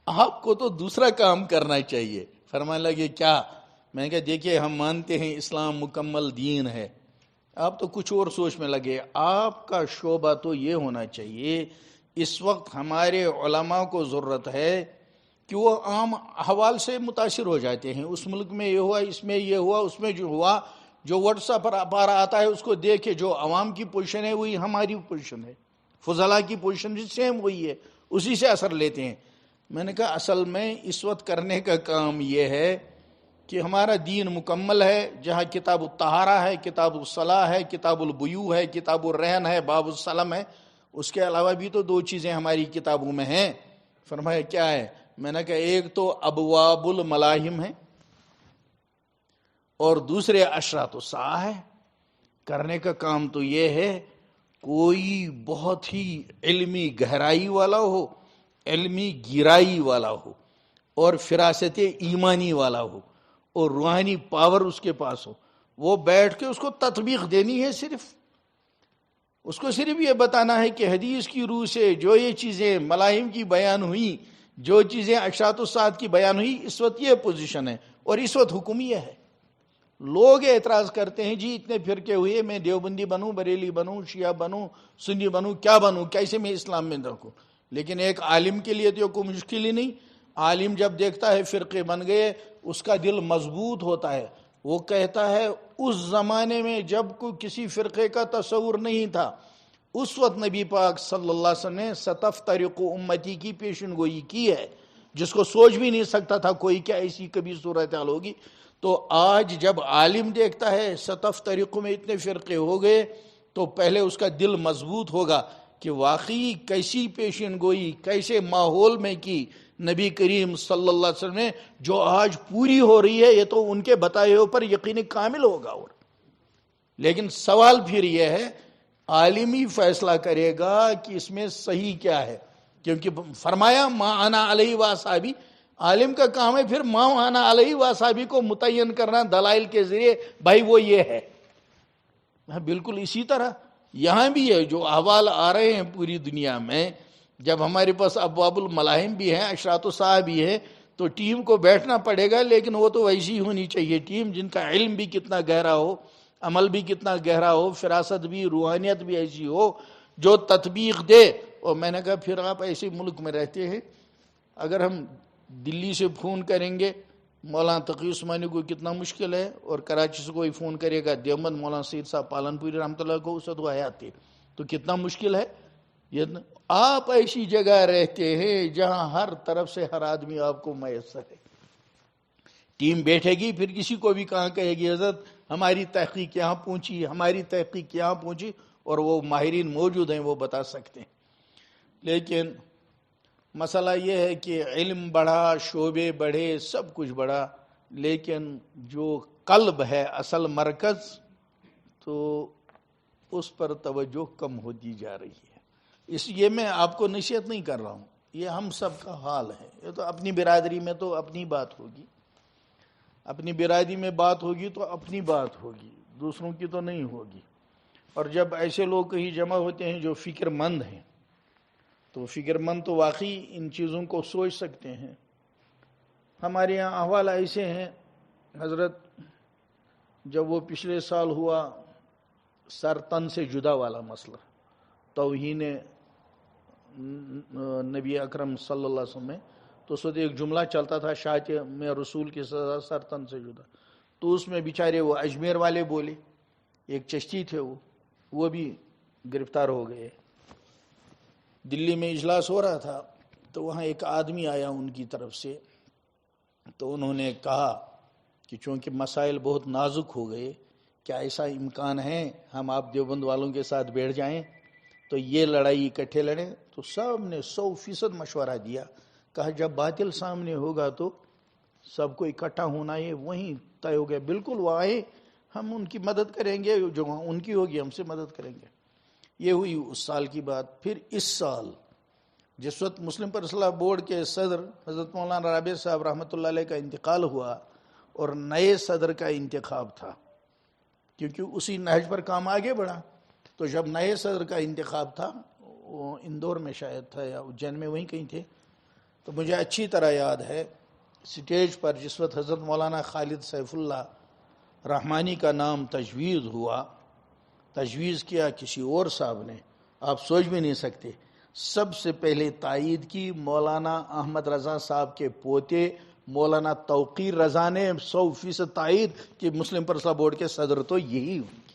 آپ کو تو دوسرا کام کرنا چاہیے۔ فرمانے لگے کیا؟ میں نے کہا دیکھیے ہم مانتے ہیں اسلام مکمل دین ہے، آپ تو کچھ اور سوچ میں لگے۔ آپ کا شعبہ تو یہ ہونا چاہیے، اس وقت ہمارے علماء کو ضرورت ہے کہ وہ عام احوال سے متاثر ہو جاتے ہیں، اس ملک میں یہ ہوا، اس میں یہ ہوا، اس میں جو ہوا، جو واٹس ایپ پر آتا ہے اس کو دیکھ کے جو عوام کی پوزیشن ہے وہی ہماری پوزیشن ہے، فضلاء کی پوزیشن بھی سیم وہی ہے، اسی سے اثر لیتے ہیں۔ میں نے کہا اصل میں اس وقت کرنے کا کام یہ ہے کہ ہمارا دین مکمل ہے، جہاں کتاب الطہارہ ہے، کتاب الصلاح ہے، کتاب البیوع ہے، کتاب الرہن ہے، باب السلم ہے، اس کے علاوہ بھی تو 2 چیزیں ہماری کتابوں میں ہیں۔ فرمایا کیا ہے؟ میں نے کہا ایک تو ابواب الملاہم ہے، اور دوسرے اشراط الساعہ ہے۔ کرنے کا کام تو یہ ہے کوئی بہت ہی علمی گہرائی والا ہو، علمی گہرائی والا ہو، اور فراست ایمانی والا ہو، اور روحانی پاور اس کے پاس ہو، وہ بیٹھ کے اس کو تطبیق دینی ہے، صرف اس کو صرف یہ بتانا ہے کہ حدیث کی روح سے جو یہ چیزیں ملاہم کی بیان ہوئی، جو چیزیں اشراط الساعہ کی بیان ہوئی، اس وقت یہ پوزیشن ہے اور اس وقت حکم یہ ہے۔ لوگ اعتراض کرتے ہیں جی اتنے فرقے ہوئے، میں دیوبندی بنوں، بریلی بنوں، شیعہ بنوں، سنی بنوں، کیا بنوں، کیسے میں اسلام میں رکھوں؟ لیکن ایک عالم کے لیے تو یہ کوئی مشکل ہی نہیں. عالم جب دیکھتا ہے فرقے بن گئے اس کا دل مضبوط ہوتا ہے. وہ کہتا ہے اس زمانے میں جب کوئی کسی فرقے کا تصور نہیں تھا، اس وقت نبی پاک صلی اللہ علیہ وسلم نے ستفترق امتی کی پیشن گوئی کی ہے، جس کو سوچ بھی نہیں سکتا تھا کوئی کہ ایسی کبھی صورتحال ہوگی. تو آج جب عالم دیکھتا ہے ستفترق میں اتنے فرقے ہو گئے تو پہلے اس کا دل مضبوط ہوگا کہ واقعی کیسی پیشن گوئی، کیسے ماحول میں کی نبی کریم صلی اللہ علیہ وسلم نے، جو آج پوری ہو رہی ہے. یہ تو ان کے بتائے پر یقین کامل ہوگا. اور لیکن سوال پھر یہ ہے عالم ہی فیصلہ کرے گا کہ اس میں صحیح کیا ہے، کیونکہ فرمایا ما انا علیہ واصحابی. عالم کا کام ہے پھر ما انا علیہ واصحابی کو متعین کرنا دلائل کے ذریعے، بھائی وہ یہ ہے. بالکل اسی طرح یہاں بھی ہے، جو احوال آ رہے ہیں پوری دنیا میں، جب ہمارے پاس ابواب الملاحم بھی ہیں، اشراط الساعہ بھی ہے، تو ٹیم کو بیٹھنا پڑے گا. لیکن وہ تو ویسی ہونی چاہیے ٹیم جن کا علم بھی کتنا گہرا ہو، عمل بھی کتنا گہرا ہو، فراست بھی، روحانیت بھی ایسی ہو جو تطبیق دے. اور میں نے کہا پھر آپ ایسے ملک میں رہتے ہیں، اگر ہم دلی سے فون کریں گے مولانا تقی عثمانی کو کتنا مشکل ہے، اور کراچی سے کوئی فون کرے گا دیوبند مولانا سید صاحب پالنپوری رحمۃ اللہ کو اسد و حیات تھے، تو کتنا مشکل ہے. آپ ایسی جگہ رہتے ہیں جہاں ہر طرف سے ہر آدمی آپ کو میسر ہے. ٹیم بیٹھے گی پھر کسی کو بھی کہاں کہے گی حضرت ہماری تحقیق یہاں پہنچی، ہماری تحقیق یہاں پہنچی، اور وہ ماہرین موجود ہیں وہ بتا سکتے ہیں. لیکن مسئلہ یہ ہے کہ علم بڑھا، شعبے بڑھے، سب کچھ بڑھا، لیکن جو قلب ہے اصل مرکز، تو اس پر توجہ کم ہوتی جا رہی ہے. اس لیے میں آپ کو نصیحت نہیں کر رہا ہوں، یہ ہم سب کا حال ہے. یہ تو اپنی برادری میں تو اپنی بات ہوگی، اپنی برادری میں بات ہوگی تو اپنی بات ہوگی، دوسروں کی تو نہیں ہوگی. اور جب ایسے لوگ کہیں جمع ہوتے ہیں جو فکر مند ہیں، تو فکر مند تو واقعی ان چیزوں کو سوچ سکتے ہیں. ہمارے یہاں احوال ایسے ہیں حضرت، جب وہ پچھلے سال ہوا سر تن سے جدا والا مسئلہ، توہین نبی اکرم صلی اللہ علیہ وسلم میں، تو اس وقت ایک جملہ چلتا تھا شاعت میں رسول کی سزا سر تن سے جدا. تو اس میں بیچارے وہ اجمیر والے بولے، ایک چشتی تھے وہ بھی گرفتار ہو گئے. دلی میں اجلاس ہو رہا تھا تو وہاں ایک آدمی آیا ان کی طرف سے، تو انہوں نے کہا کہ چونکہ مسائل بہت نازک ہو گئے، کیا ایسا امکان ہے ہم آپ دیوبند والوں کے ساتھ بیٹھ جائیں تو یہ لڑائی اکٹھے لڑیں؟ تو سب نے 100% مشورہ دیا. کہا جب باطل سامنے ہوگا تو سب کو اکٹھا ہونا ہے، وہیں طے ہو گیا. بالکل وہ آئے، ہم ان کی مدد کریں گے، جو ان کی ہوگی ہم سے مدد کریں گے. یہ ہوئی اس سال کی بات. پھر اس سال جس وقت مسلم پر اصلاح بورڈ کے صدر حضرت مولانا رابع صاحب رحمۃ اللہ علیہ کا انتقال ہوا اور نئے صدر کا انتخاب تھا، کیونکہ اسی نہج پر کام آگے بڑھا. تو جب نئے صدر کا انتخاب تھا، وہ اندور میں شاید تھا یا اجین میں، وہیں کہیں تھے، تو مجھے اچھی طرح یاد ہے سٹیج پر جس وقت حضرت مولانا خالد سیف اللہ رحمانی کا نام تجویز ہوا، تجویز کیا کسی اور صاحب نے، آپ سوچ بھی نہیں سکتے. سب سے پہلے تائید کی مولانا احمد رضا صاحب کے پوتے مولانا توقیر رضا نے 100% تائید کہ مسلم پر اصلاح بورڈ کے صدر تو یہی ہوں گے.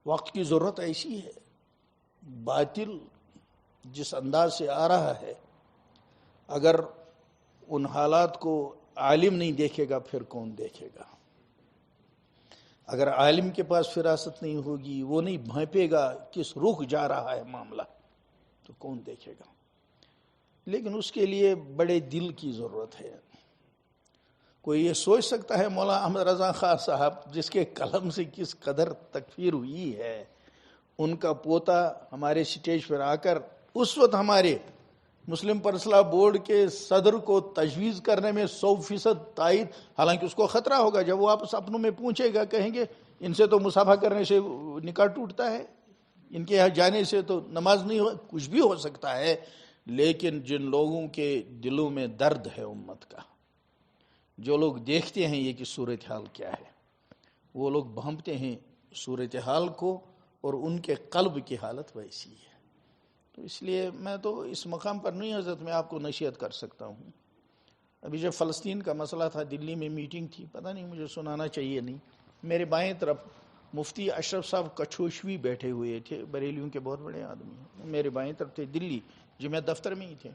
وقت کی ضرورت ایسی ہے، باطل جس انداز سے آ رہا ہے، اگر ان حالات کو عالم نہیں دیکھے گا پھر کون دیکھے گا؟ اگر عالم کے پاس فراست نہیں ہوگی، وہ نہیں بھانپے گا کس رخ جا رہا ہے معاملہ، تو کون دیکھے گا؟ لیکن اس کے لیے بڑے دل کی ضرورت ہے. کوئی یہ سوچ سکتا ہے مولانا احمد رضا خان صاحب جس کے قلم سے کس قدر تکفیر ہوئی ہے، ان کا پوتا ہمارے سٹیج پر آ کر اس وقت ہمارے مسلم پر اصلاح بورڈ کے صدر کو تجویز کرنے میں 100% تائید. حالانکہ اس کو خطرہ ہوگا جب وہ آپس اپنوں میں پوچھے گا، کہیں گے ان سے تو مصافحہ کرنے سے نکاح ٹوٹتا ہے، ان کے یہاں جانے سے تو نماز نہیں ہو، کچھ بھی ہو سکتا ہے. لیکن جن لوگوں کے دلوں میں درد ہے امت کا، جو لوگ دیکھتے ہیں یہ کہ صورتحال کیا ہے، وہ لوگ بھانپتے ہیں صورتحال کو، اور ان کے قلب کی حالت ویسی ہے۔ تو اس لیے میں تو اس مقام پر نہیں حضرت میں آپ کو نصیحت کر سکتا ہوں۔ ابھی جب فلسطین کا مسئلہ تھا، دلی میں میٹنگ تھی، پتہ نہیں مجھے سنانا چاہیے نہیں، میرے بائیں طرف مفتی اشرف صاحب کچھوشوی بیٹھے ہوئے تھے، بریلیوں کے بہت بڑے آدمی ہیں، میرے بائیں طرف تھے، دلی جمعہ دفتر میں ہی تھے۔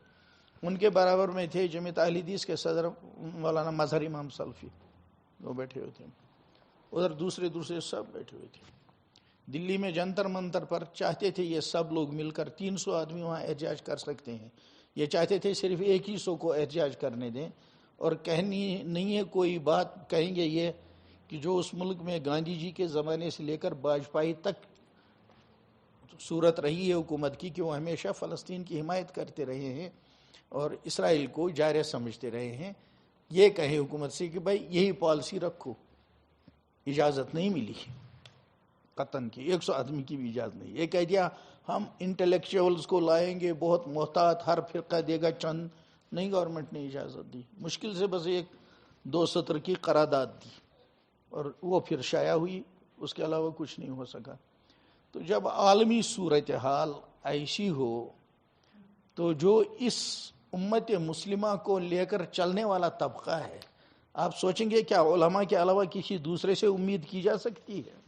ان کے برابر میں تھے جمعیت اہل حدیث کے صدر مولانا مظہر امام سلفی، وہ بیٹھے ہوئے تھے، ادھر دوسرے سب بیٹھے ہوئے تھے۔ دلی میں جنتر منتر پر چاہتے تھے یہ سب لوگ مل کر 300 آدمی وہاں احتجاج کر سکتے ہیں، یہ چاہتے تھے صرف 100 کو احتجاج کرنے دیں، اور کہنی نہیں ہے کوئی بات، کہیں گے یہ کہ جو اس ملک میں گاندھی جی کے زمانے سے لے کر واجپئی تک صورت رہی ہے حکومت کی کہ وہ ہمیشہ فلسطین کی حمایت کرتے رہے ہیں اور اسرائیل کو جائر سمجھتے رہے ہیں، یہ کہیں حکومت سے کہ بھائی یہی پالیسی رکھو۔ اجازت نہیں ملی قطن کی، 100 آدمی کی بھی اجازت نہیں۔ یہ کہہ دیا ہم انٹلیکچوئلز کو لائیں گے، بہت محتاط، ہر فرقہ دے گا چند، نہیں، گورنمنٹ نے اجازت دی، مشکل سے بس 1-2 سطر کی قرارداد دی، اور وہ پھر شائع ہوئی، اس کے علاوہ کچھ نہیں ہو سکا۔ تو جب عالمی صورتحال ایسی ہو تو جو اس امت مسلمہ کو لے کر چلنے والا طبقہ ہے، آپ سوچیں گے کیا علماء کے علاوہ کسی دوسرے سے امید کی جا سکتی ہے؟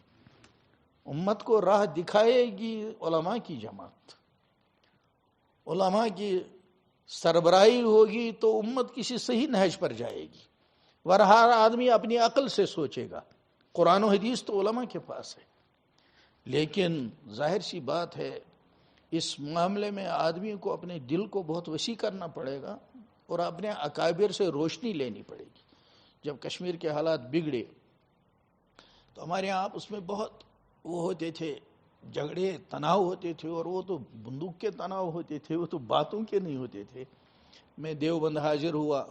امت کو راہ دکھائے گی علماء کی جماعت، علماء کی سربراہی ہوگی تو امت کسی صحیح نہج پر جائے گی، ورنہ ہر آدمی اپنی عقل سے سوچے گا۔ قرآن و حدیث تو علماء کے پاس ہے، لیکن ظاہر سی بات ہے اس معاملے میں آدمی کو اپنے دل کو بہت وسیع کرنا پڑے گا اور اپنے اکابر سے روشنی لینی پڑے گی۔ جب کشمیر کے حالات بگڑے تو ہمارے یہاں اس میں بہت وہ ہوتے تھے، جھگڑے تناؤ ہوتے تھے، اور وہ تو بندوق کے تناؤ ہوتے تھے، وہ تو باتوں کے نہیں ہوتے تھے۔ میں دیوبند حاضر ہوا،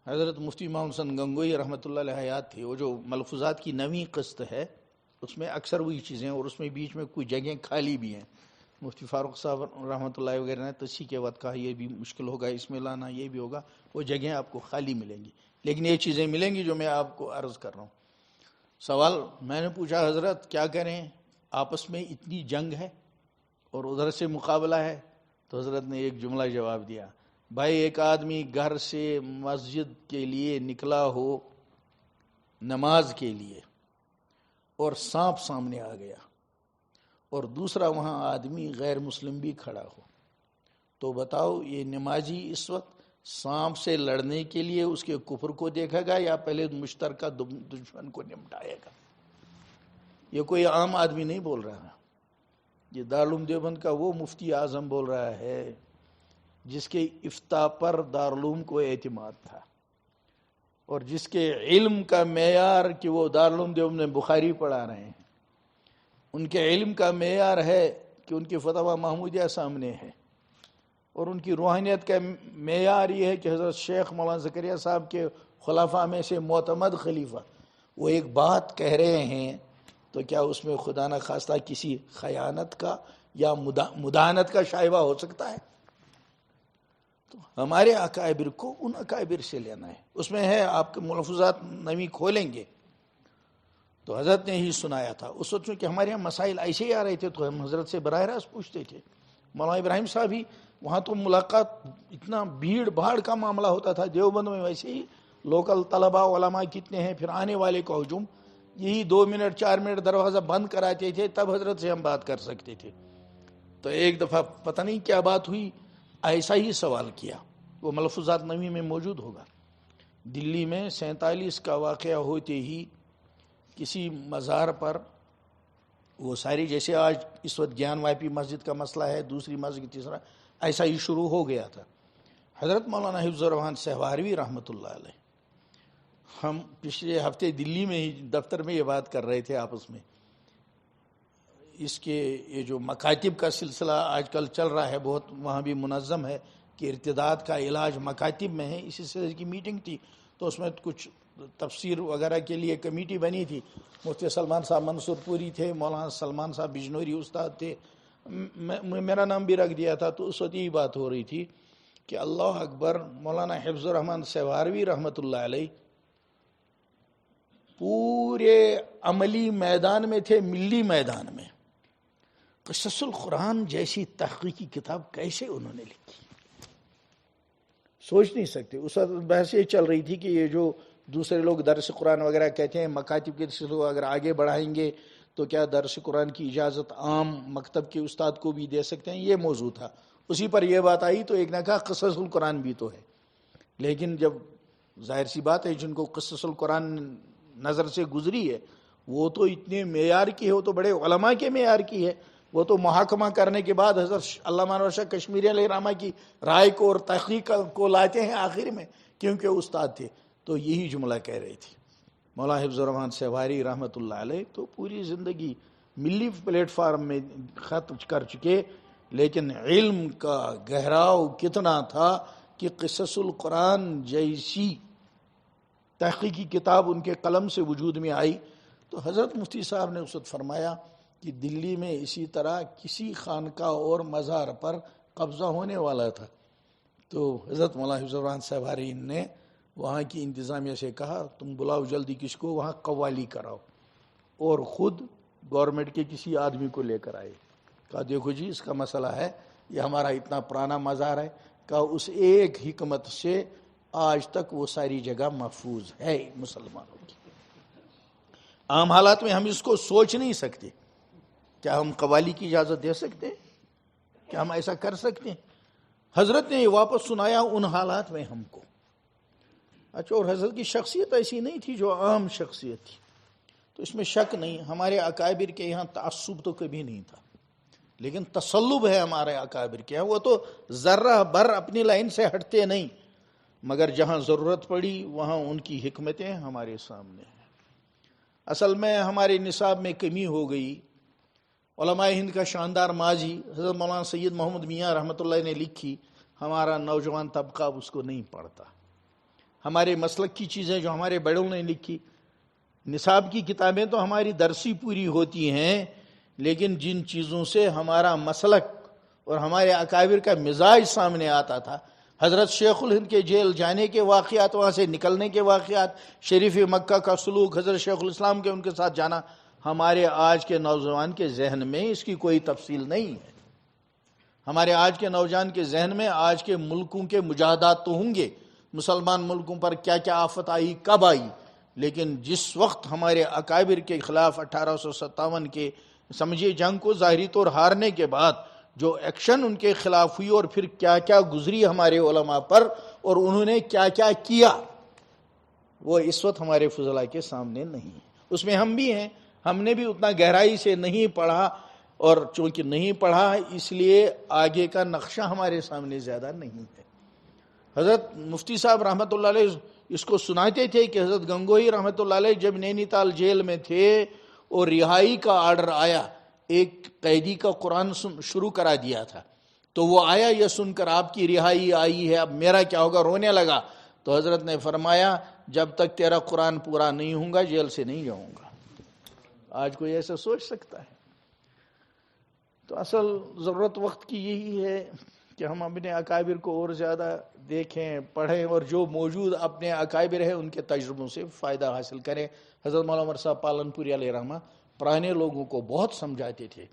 حضرت مفتی محمد حسن گنگوئی رحمۃ اللہ علیہ حیات تھے، وہ جو ملفوظات کی 9ویں قسط ہے اس میں اکثر وہی چیزیں، اور اس میں بیچ میں کوئی جگہیں خالی بھی ہیں۔ مفتی فاروق صاحب رحمۃ اللہ وغیرہ نے تصحیح کے وقت کہا یہ بھی مشکل ہوگا اس میں لانا، یہ بھی ہوگا، وہ جگہیں آپ کو خالی ملیں گی، لیکن یہ چیزیں ملیں گی جو میں آپ کو عرض کر رہا ہوں۔ سوال میں نے پوچھا حضرت کیا کریں، آپس میں اتنی جنگ ہے اور ادھر سے مقابلہ ہے، تو حضرت نے ایک جملہ جواب دیا، بھائی ایک آدمی گھر سے مسجد کے لیے نکلا ہو نماز کے لیے اور سانپ سامنے آ گیا، اور دوسرا وہاں آدمی غیر مسلم بھی کھڑا ہو، تو بتاؤ یہ نمازی اس وقت سانپ سے لڑنے کے لیے اس کے کفر کو دیکھے گا یا پہلے مشترکہ دشمن کو نمٹائے گا؟ یہ کوئی عام آدمی نہیں بول رہا، یہ دارالعلوم دیوبند کا وہ مفتی اعظم بول رہا ہے جس کے افتاء پر دارالعلوم کو اعتماد تھا، اور جس کے علم کا معیار کہ وہ دارالعلوم دیوبند میں بخاری پڑھا رہے ہیں، ان کے علم کا معیار ہے کہ ان کی فتویٰ محمودیہ سامنے ہے، اور ان کی روحانیت کا معیار یہ ہے کہ حضرت شیخ مولانا زکریا صاحب کے خلفاء میں سے معتمد خلیفہ وہ ایک بات کہہ رہے ہیں، تو کیا اس میں خدا نہ خواستہ کسی خیانت کا یا مداہنت کا شائبہ ہو سکتا ہے؟ تو ہمارے اکابر کو ان اکابر سے لینا ہے، اس میں ہے آپ کے ملفوظات 9ویں کھولیں گے تو حضرت نے ہی سنایا تھا۔ اس وقت چونکہ ہمارے یہاں مسائل ایسے ہی آ رہے تھے تو ہم حضرت سے براہ راست پوچھتے تھے۔ مولانا ابراہیم صاحب ہی وہاں تو ملاقات، اتنا بھیڑ بھاڑ کا معاملہ ہوتا تھا، دیوبند میں ویسے ہی لوکل طلباء علماء کتنے ہیں، پھر آنے والے کا ہجوم، یہی 2 منٹ 4 منٹ دروازہ بند کراتے تھے، تب حضرت سے ہم بات کر سکتے تھے۔ تو ایک دفعہ پتہ نہیں کیا بات ہوئی، ایسا ہی سوال کیا، وہ ملفوظات 9ویں میں موجود ہوگا۔ دلی میں 47 کا واقعہ ہوتے ہی کسی مزار پر وہ ساری، جیسے آج اس وقت گیان واپی مسجد کا مسئلہ ہے، دوسری مسجد تیسرا، ایسا ہی شروع ہو گیا تھا۔ حضرت مولانا حفظ الرحمان سہواروی رحمۃ اللہ علیہ، ہم پچھلے ہفتے دلی میں ہی دفتر میں یہ بات کر رہے تھے آپس میں، اس کے یہ جو مکاتب کا سلسلہ آج کل چل رہا ہے بہت، وہاں بھی منظم ہے کہ ارتداد کا علاج مکاتب میں ہے، اسی سلسلے کی میٹنگ تھی، تو اس میں کچھ تفسیر وغیرہ کے لیے کمیٹی بنی تھی، مفتی سلمان صاحب منصور پوری تھے، مولانا سلمان صاحب بجنوری استاد تھے، میرا نام بھی رکھ دیا تھا۔ تو اس وقت یہی بات ہو رہی تھی کہ اللہ اکبر مولانا حفظ الرحمان سہواروی رحمۃ اللہ علیہ پورے عملی میدان میں تھے، ملی میدان میں. قصص القرآن جیسی تحقیقی کتاب کیسے انہوں نے لکھی، سوچ نہیں سکتے. اس وقت بحث یہ چل رہی تھی کہ یہ جو دوسرے لوگ درس قرآن وغیرہ کہتے ہیں، مکاتب کے سلسلے اگر آگے بڑھائیں گے تو کیا درس قرآن کی اجازت عام مکتب کے استاد کو بھی دے سکتے ہیں، یہ موضوع تھا. اسی پر یہ بات آئی تو ایک نے کہا قصص القرآن بھی تو ہے. لیکن جب ظاہر سی بات ہے جن کو قصص القرآن نظر سے گزری ہے وہ تو اتنے معیار کی ہے، وہ تو بڑے علماء کے معیار کی ہے. وہ تو محاکمہ کرنے کے بعد حضرت علامہ انور شاہ کشمیری علیہ رحمہ کی رائے کو اور تحقیق کو لاتے ہیں آخر میں، کیونکہ وہ استاد تھے. تو یہی جملہ کہہ رہی تھی. مولانا حفظ الرحمان سہواری رحمۃ اللہ علیہ تو پوری زندگی ملی پلیٹ فارم میں خرچ کر چکے، لیکن علم کا گہراؤ کتنا تھا کہ قصص القرآن جیسی تحقیقی کتاب ان کے قلم سے وجود میں آئی. تو حضرت مفتی صاحب نے اس وقت فرمایا کہ دلی میں اسی طرح کسی خانقاہ اور مزار پر قبضہ ہونے والا تھا. تو حضرت مولانا حفظ الرحمان سہواری نے وہاں کی انتظامیہ سے کہا تم بلاؤ جلدی کس کو، وہاں قوالی کراؤ، اور خود گورنمنٹ کے کسی آدمی کو لے کر آئے. کہا دیکھو جی اس کا مسئلہ ہے، یہ ہمارا اتنا پرانا مزار ہے. کہا اس ایک حکمت سے آج تک وہ ساری جگہ محفوظ ہے مسلمانوں کی. عام حالات میں ہم اس کو سوچ نہیں سکتے. کیا ہم قوالی کی اجازت دے سکتے ہیں؟ کیا ہم ایسا کر سکتے ہیں؟ حضرت نے یہ واپس سنایا ان حالات میں ہم کو. اچھا، اور حضرت کی شخصیت ایسی نہیں تھی جو عام شخصیت تھی، تو اس میں شک نہیں. ہمارے اکابر کے یہاں تعصب تو کبھی نہیں تھا، لیکن تسلب ہے ہمارے اکابر کے یہاں. وہ تو ذرہ بر اپنی لائن سے ہٹتے نہیں، مگر جہاں ضرورت پڑی وہاں ان کی حکمتیں ہمارے سامنے ہیں. اصل میں ہمارے نصاب میں کمی ہو گئی. علماء ہند کا شاندار ماضی حضرت مولانا سید محمد میاں رحمۃ اللہ نے لکھی، ہمارا نوجوان طبقہ اس کو نہیں پڑھتا. ہمارے مسلک کی چیزیں جو ہمارے بڑوں نے لکھی، نصاب کی کتابیں تو ہماری درسی پوری ہوتی ہیں، لیکن جن چیزوں سے ہمارا مسلک اور ہمارے اکابر کا مزاج سامنے آتا تھا، حضرت شیخ الہند کے جیل جانے کے واقعات، وہاں سے نکلنے کے واقعات، شریف مکہ کا سلوک، حضرت شیخ الاسلام کے ان کے ساتھ جانا، ہمارے آج کے نوجوان کے ذہن میں اس کی کوئی تفصیل نہیں ہے. ہمارے آج کے نوجوان کے ذہن میں آج کے ملکوں کے مجاہدات تو ہوں گے، مسلمان ملکوں پر کیا کیا آفت آئی، کب آئی، لیکن جس وقت ہمارے اکابر کے خلاف 1857 کے سمجھے جنگ کو ظاہری طور ہارنے کے بعد جو ایکشن ان کے خلاف ہوئی اور پھر کیا کیا گزری ہمارے علماء پر اور انہوں نے کیا کیا کیا، وہ اس وقت ہمارے فضلاء کے سامنے نہیں ہے. اس میں ہم بھی ہیں، ہم نے بھی اتنا گہرائی سے نہیں پڑھا، اور چونکہ نہیں پڑھا اس لیے آگے کا نقشہ ہمارے سامنے زیادہ نہیں ہے. حضرت مفتی صاحب رحمۃ اللہ علیہ اس کو سناتے تھے کہ حضرت گنگوئی رحمۃ اللہ علیہ جب نینی تال جیل میں تھے اور رہائی کا آرڈر آیا، ایک قیدی کا قرآن شروع کرا دیا تھا، تو وہ آیا یہ سن کر آپ کی رہائی آئی ہے، اب میرا کیا ہوگا، رونے لگا. تو حضرت نے فرمایا جب تک تیرا قرآن پورا نہیں ہوں گا جیل سے نہیں جاؤں گا. آج کوئی ایسا سوچ سکتا ہے؟ تو اصل ضرورت وقت کی یہی ہے کہ ہم اپنے اکابر کو اور زیادہ دیکھیں، پڑھیں، اور جو موجود اپنے اکابر ہیں ان کے تجربوں سے فائدہ حاصل کریں. حضرت مولانا عمر صاحب پالن پوری علیہ رحمہ پرانے لوگوں کو بہت سمجھاتے تھے.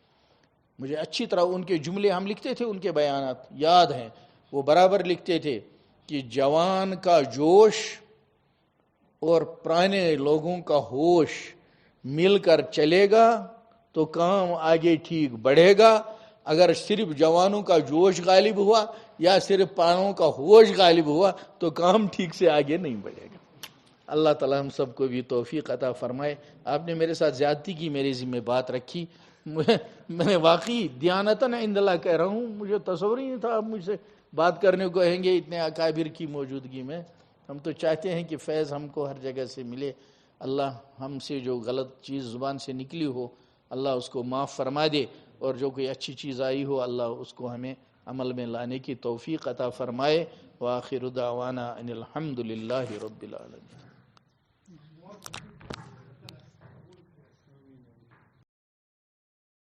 مجھے اچھی طرح ان کے جملے ہم لکھتے تھے، ان کے بیانات یاد ہیں. وہ برابر لکھتے تھے کہ جوان کا جوش اور پرانے لوگوں کا ہوش مل کر چلے گا تو کام آگے ٹھیک بڑھے گا. اگر صرف جوانوں کا جوش غالب ہوا یا صرف پرانوں کا ہوش غالب ہوا تو کام ٹھیک سے آگے نہیں بڑھے گا. اللہ تعالی ہم سب کو بھی توفیق عطا فرمائے. آپ نے میرے ساتھ زیادتی کی، میرے ذمہ بات رکھی. میں واقعی دیانتاً عند اللہ کہہ رہا ہوں، مجھے تصور ہی نہیں تھا آپ مجھ سے بات کرنے کو کہیں گے اتنے اکابر کی موجودگی میں. ہم تو چاہتے ہیں کہ فیض ہم کو ہر جگہ سے ملے. اللہ ہم سے جو غلط چیز زبان سے نکلی ہو اللہ اس کو معاف فرما دے، اور جو کوئی اچھی چیز آئی ہو اللہ اس کو ہمیں عمل میں لانے کی توفیق عطا فرمائے. وآخر دعوانا ان الحمد للہ رب العالمین.